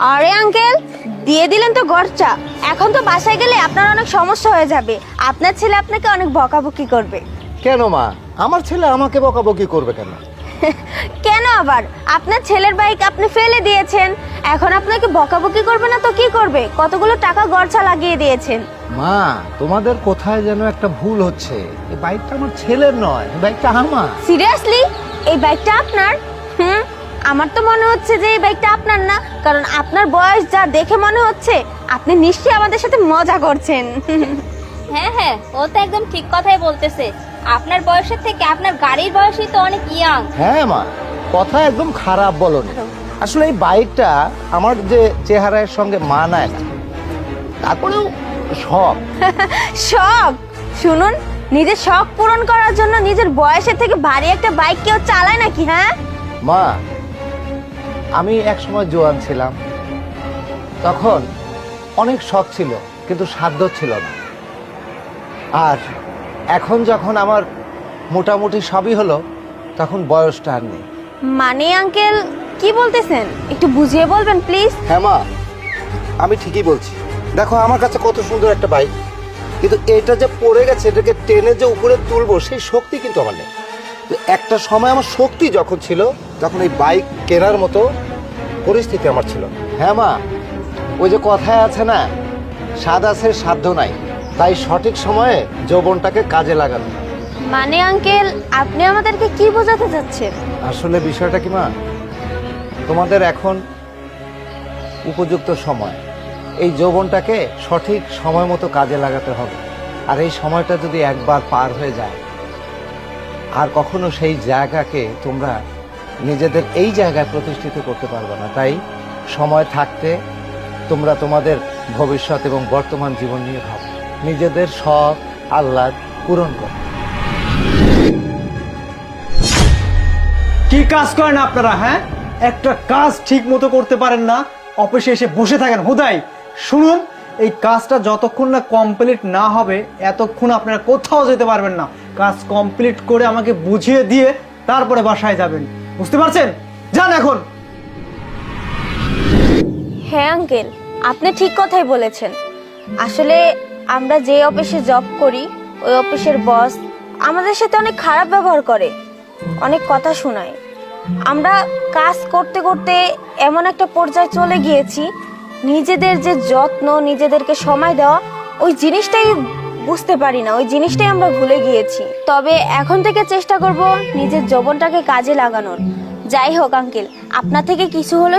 আরে আঙ্কেল, দিয়ে দিলেন তো গড়চা। এখন তো বাসায় গেলে আপনার অনেক সমস্যা হয়ে যাবে। আপনার ছেলে আপনাকে অনেক বকাবকি করবে। কেন মা, আমার ছেলে আমাকে বকাবকি করবে কেন? কেন আবার? আপনার ছেলের বাইক আপনি ফেলে দিয়েছেন, এখন আপনাকে বকাবকি করবে না তো কি করবে? কতগুলো টাকা গড়চা লাগিয়ে দিয়েছেন। মা, তোমাদের কোথায় যেন একটা ভুল হচ্ছে। এই বাইকটা আমার ছেলের নয়, এই বাইকটা আমার। সিরিয়াসলি? এই বাইকটা আপনার? আমার তো মনে হচ্ছে যে এই বাইকটা আপনার না, কারণ আপনার বয়স যা দেখে মনে হচ্ছে আপনি নিশ্চয়ই আমাদের সাথে মজা করছেন। হ্যাঁ হ্যাঁ, ও তো একদম ঠিক কথাই বলতেছে। আপনার বয়সের থেকে আপনার গাড়ির বয়সই তো অনেক ইয়াং। হ্যাঁ মা, কথা একদম খারাপ বলনি। আসলে এই বাইকটা আমার যে চেহারার সঙ্গে মানায় না, তারপরেও শখ। শখ? শুনুন, নিজের শখ পূরণ করার জন্য নিজের বয়সের থেকে ভারী একটা বাইক কেউ চালায় নাকি? হ্যাঁ মা, আমি একসময় জোয়ান ছিলাম, তখন অনেক শখ ছিল কিন্তু সাধ্য ছিল না। আর এখন যখন আমার মোটামুটি সবই হলো, তখন বয়সটা আর নেই। মানে আঙ্কেল কি বলতেছেন? একটু বুঝিয়ে বলবেন প্লিজ। হ্যাঁ মা, আমি ঠিকই বলছি। দেখো, আমার কাছে কত সুন্দর একটা বাইক, কিন্তু এটা যে পড়ে গেছে, এটাকে টেনে যে উপরে তুলবো সেই শক্তি কিন্তু আমার নেই। তো একটা সময় আমার শক্তি যখন ছিল, তখন এই বাইক কেনার মতো পরিস্থিতি আমার ছিল না। হ্যাঁ মা, ওই যে কথায় আছে না, স্বাদ আছে সাধ্য নাই, তাই সঠিক সময়ে যৌবনটাকে কাজে লাগানো। মানে আঙ্কেল আপনি আমাদেরকে কি বোঝাতে চাচ্ছেন? আসলে বিষয়টা কি মা, তোমাদের এখন উপযুক্ত সময়, এই যৌবনটাকে সঠিক সময় মতো কাজে লাগাতে হবে। আর এই সময়টা যদি একবার পার হয়ে যায়, আর কখনো সেই জায়গাকে তোমরা নিজেদের এই জায়গায় প্রতিষ্ঠিত করতে পারবে না। তাই সময় থাকতে তোমরা তোমাদের ভবিষ্যৎ এবং বর্তমান জীবন নিয়ে ভাবো, নিজেদের শখ আহ্লাদ পূরণ করো। কি কাজ করেন আপনারা? হ্যাঁ, একটা কাজ ঠিক মতো করতে পারেন না, অফিসে এসে বসে থাকেন হুদাই। শুনুন, এই কাজটা যতক্ষণ না কমপ্লিট না হবে, এতক্ষণ আপনারা কোথাও যেতে পারবেন না। কাজ কমপ্লিট করে আমাকে বুঝিয়ে দিয়ে তারপরে বাসায় যাবেন, বুঝতে পারছেন? যান এখন। হ্যাঁ আঙ্কেল, আপনি ঠিক কথাই বলেছেন। আসলে আমরা যে অফিসে জব করি, ওই অফিসের বস আমাদের সাথে অনেক খারাপ ব্যবহার করে, অনেক কথা শোনায়। আমরা কাজ করতে করতে এমন একটা পর্যায়ে চলে গিয়েছি, নিজেদের যে যত্ন, নিজেদেরকে সময় দেওয়া, ওই জিনিসটাই বুঝতে পারি না, ওই জিনিসটাই আমরা ভুলে গিয়েছি। তবে এখন থেকে চেষ্টা করব নিজের যৌবনটাকে কাজে লাগানোর। যাই হোক আঙ্কেল, আপনার থেকে কিছু হলেও